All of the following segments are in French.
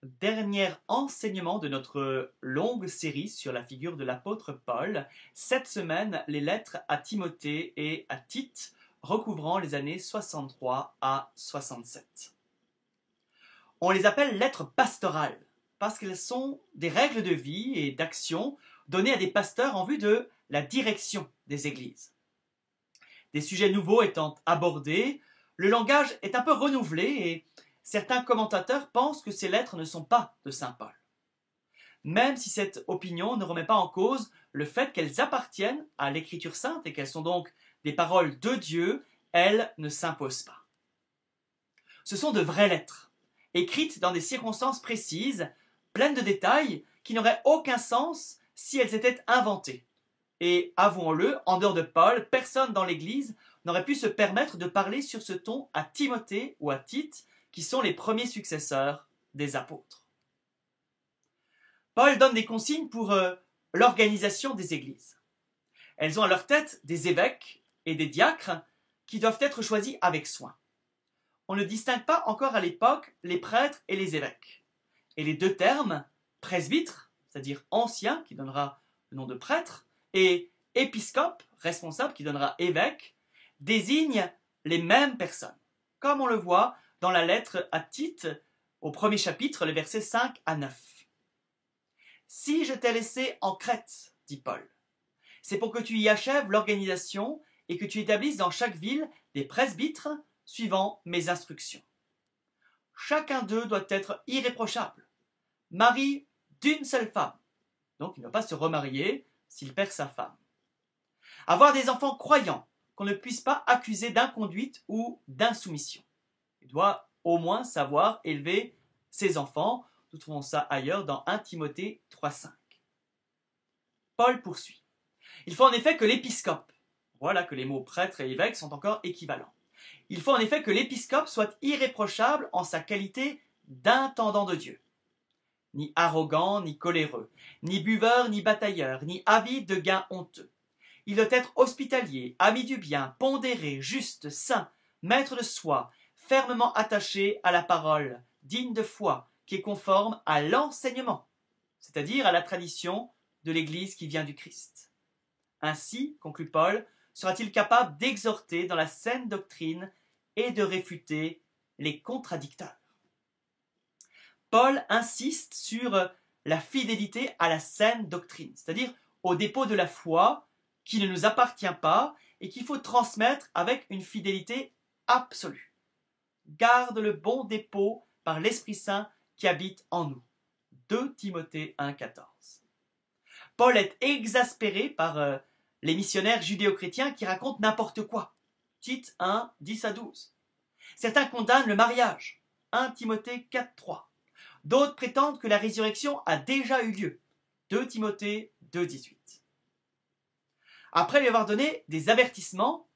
Dernier enseignement de notre longue série sur la figure de l'apôtre Paul. Cette semaine, les lettres à Timothée et à Tite, recouvrant les années 63 à 67. On les appelle lettres pastorales parce qu'elles sont des règles de vie et d'action données à des pasteurs en vue de la direction des églises. Des sujets nouveaux étant abordés, le langage est un peu renouvelé et certains commentateurs pensent que ces lettres ne sont pas de saint Paul. Même si cette opinion ne remet pas en cause le fait qu'elles appartiennent à l'Écriture sainte et qu'elles sont donc des paroles de Dieu, elles ne s'imposent pas. Ce sont de vraies lettres, écrites dans des circonstances précises, pleines de détails qui n'auraient aucun sens si elles étaient inventées. Et avouons-le, en dehors de Paul, personne dans l'Église n'aurait pu se permettre de parler sur ce ton à Timothée ou à Tite, qui sont les premiers successeurs des apôtres. Paul donne des consignes pour l'organisation des églises. Elles ont à leur tête des évêques et des diacres qui doivent être choisis avec soin. On ne distingue pas encore à l'époque les prêtres et les évêques. Et les deux termes, presbytre, c'est-à-dire ancien, qui donnera le nom de prêtre, et épiscope, responsable, qui donnera évêque, désignent les mêmes personnes, comme on le voit dans la lettre à Tite, au premier chapitre, les versets 5 à 9. « Si je t'ai laissé en Crète, dit Paul, c'est pour que tu y achèves l'organisation et que tu établisses dans chaque ville des presbytres suivant mes instructions. Chacun d'eux doit être irréprochable, mari d'une seule femme, donc il ne doit pas se remarier s'il perd sa femme. Avoir des enfants croyants, qu'on ne puisse pas accuser d'inconduite ou d'insoumission. Il doit au moins savoir élever ses enfants. Nous trouvons ça ailleurs dans 1 Timothée 3,5. Paul poursuit. Il faut en effet que l'épiscope, voilà que les mots prêtre et évêque sont encore équivalents. Il faut en effet que l'épiscope soit irréprochable en sa qualité d'intendant de Dieu. Ni arrogant, ni coléreux, ni buveur, ni batailleur, ni avide de gains honteux. Il doit être hospitalier, ami du bien, pondéré, juste, saint, maître de soi, fermement attaché à la parole, digne de foi, qui est conforme à l'enseignement, c'est-à-dire à la tradition de l'Église qui vient du Christ. Ainsi, conclut Paul, sera-t-il capable d'exhorter dans la saine doctrine et de réfuter les contradicteurs. Paul insiste sur la fidélité à la saine doctrine, c'est-à-dire au dépôt de la foi qui ne nous appartient pas et qu'il faut transmettre avec une fidélité absolue. Garde le bon dépôt par l'Esprit Saint qui habite en nous. 2 Timothée 1,14. Paul est exaspéré par les missionnaires judéo-chrétiens qui racontent n'importe quoi. Tite 1, 10 à 12. Certains condamnent le mariage. 1 Timothée 4,3. D'autres prétendent que la résurrection a déjà eu lieu. 2 Timothée 2,18. Après lui avoir donné des avertissements,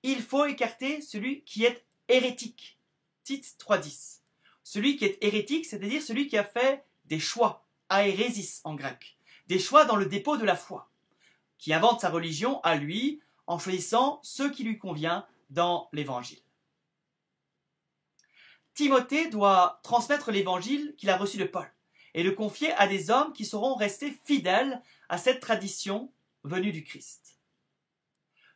il faut écarter celui qui est hérétique. Tite 3,10. Celui qui est hérétique, c'est-à-dire celui qui a fait des choix, aérésis en grec, des choix dans le dépôt de la foi, qui invente sa religion à lui en choisissant ce qui lui convient dans l'évangile. Timothée doit transmettre l'évangile qu'il a reçu de Paul et le confier à des hommes qui sauront rester fidèles à cette tradition venue du Christ.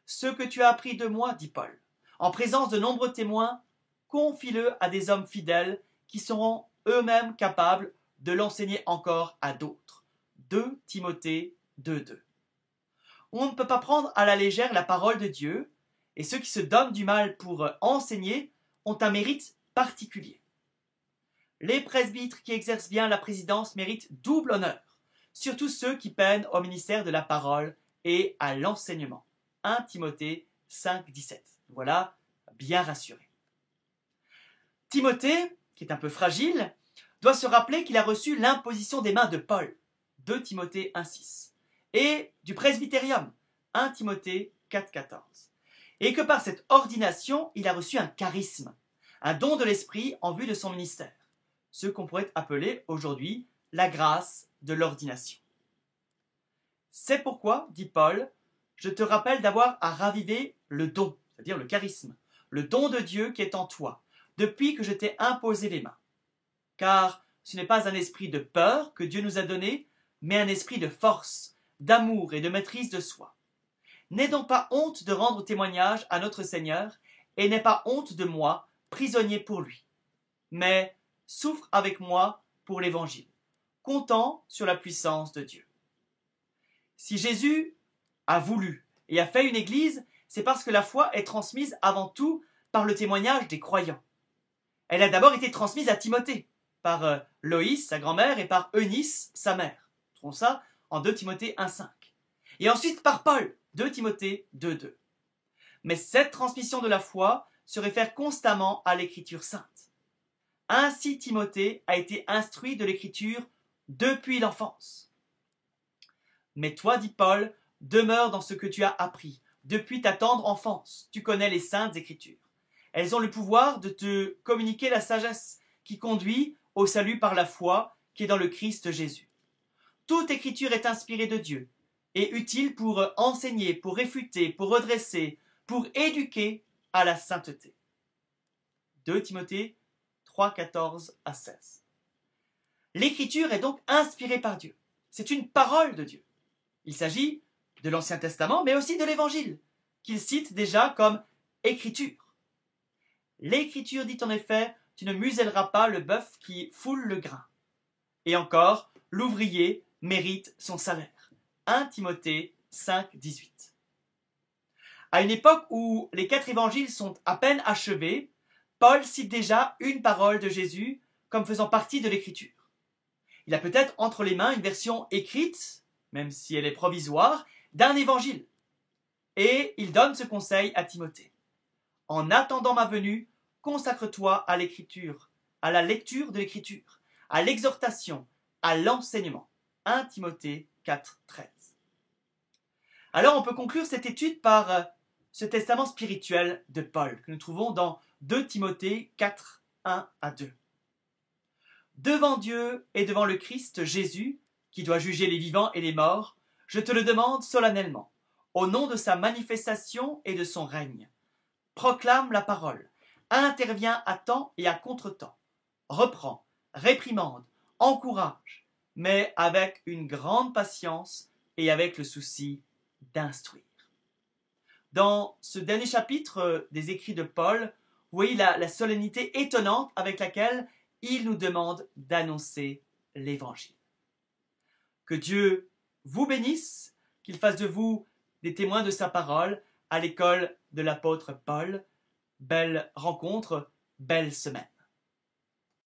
Ce que tu as appris de moi, dit Paul, en présence de nombreux témoins, confie-le à des hommes fidèles qui seront eux-mêmes capables de l'enseigner encore à d'autres. 2 Timothée 2,2. On ne peut pas prendre à la légère la parole de Dieu, et ceux qui se donnent du mal pour enseigner ont un mérite particulier. Les presbytres qui exercent bien la présidence méritent double honneur, surtout ceux qui peinent au ministère de la parole et à l'enseignement. 1 Timothée 5, 17. Voilà, bien rassuré. Timothée, qui est un peu fragile, doit se rappeler qu'il a reçu l'imposition des mains de Paul. 2 Timothée 1, 6. Et du presbytérium. 1 Timothée 4, 14. Et que par cette ordination, il a reçu un charisme, un don de l'esprit en vue de son ministère, ce qu'on pourrait appeler aujourd'hui la grâce de l'ordination. C'est pourquoi, dit Paul, je te rappelle d'avoir à raviver le don, c'est-à-dire le charisme, le don de Dieu qui est en toi, depuis que je t'ai imposé les mains. Car ce n'est pas un esprit de peur que Dieu nous a donné, mais un esprit de force, d'amour et de maîtrise de soi. N'aie donc pas honte de rendre témoignage à notre Seigneur, et n'aie pas honte de moi, prisonnier pour lui. Mais souffre avec moi pour l'Évangile, comptant sur la puissance de Dieu. Si Jésus a voulu et a fait une église, c'est parce que la foi est transmise avant tout par le témoignage des croyants. Elle a d'abord été transmise à Timothée, par Loïs, sa grand-mère, et par Eunice, sa mère. Nous trouvons ça en 2 Timothée 1,5. Et ensuite par Paul, 2 Timothée 2,2. Mais cette transmission de la foi se réfère constamment à l'Écriture sainte. Ainsi Timothée a été instruit de l'Écriture depuis l'enfance. Mais toi, dit Paul, demeure dans ce que tu as appris depuis ta tendre enfance. Tu connais les saintes Écritures. Elles ont le pouvoir de te communiquer la sagesse qui conduit au salut par la foi qui est dans le Christ Jésus. Toute Écriture est inspirée de Dieu et utile pour enseigner, pour réfuter, pour redresser, pour éduquer à la sainteté. 2 Timothée 3, 14 à 16. L'Écriture est donc inspirée par Dieu. C'est une parole de Dieu. Il s'agit de l'Ancien Testament, mais aussi de l'Évangile, qu'il cite déjà comme Écriture. L'Écriture dit en effet, tu ne muselleras pas le bœuf qui foule le grain. Et encore, l'ouvrier mérite son salaire. 1 Timothée 5, 18. À une époque où les 4 évangiles sont à peine achevés, Paul cite déjà une parole de Jésus comme faisant partie de l'Écriture. Il a peut-être entre les mains une version écrite, même si elle est provisoire, d'un évangile. Et il donne ce conseil à Timothée. En attendant ma venue, consacre-toi à l'écriture, à la lecture de l'écriture, à l'exhortation, à l'enseignement. 1 Timothée 4, 13. Alors on peut conclure cette étude par ce testament spirituel de Paul que nous trouvons dans 2 Timothée 4, 1 à 2. Devant Dieu et devant le Christ Jésus, qui doit juger les vivants et les morts, je te le demande solennellement, au nom de sa manifestation et de son règne. Proclame la parole, interviens à temps et à contre-temps, reprends, réprimande, encourage, mais avec une grande patience et avec le souci d'instruire. Dans ce dernier chapitre des écrits de Paul, vous voyez la solennité étonnante avec laquelle il nous demande d'annoncer l'Évangile. Que Dieu vous bénisse, qu'il fasse de vous des témoins de sa parole à l'école de l'apôtre Paul. Belle rencontre, belle semaine.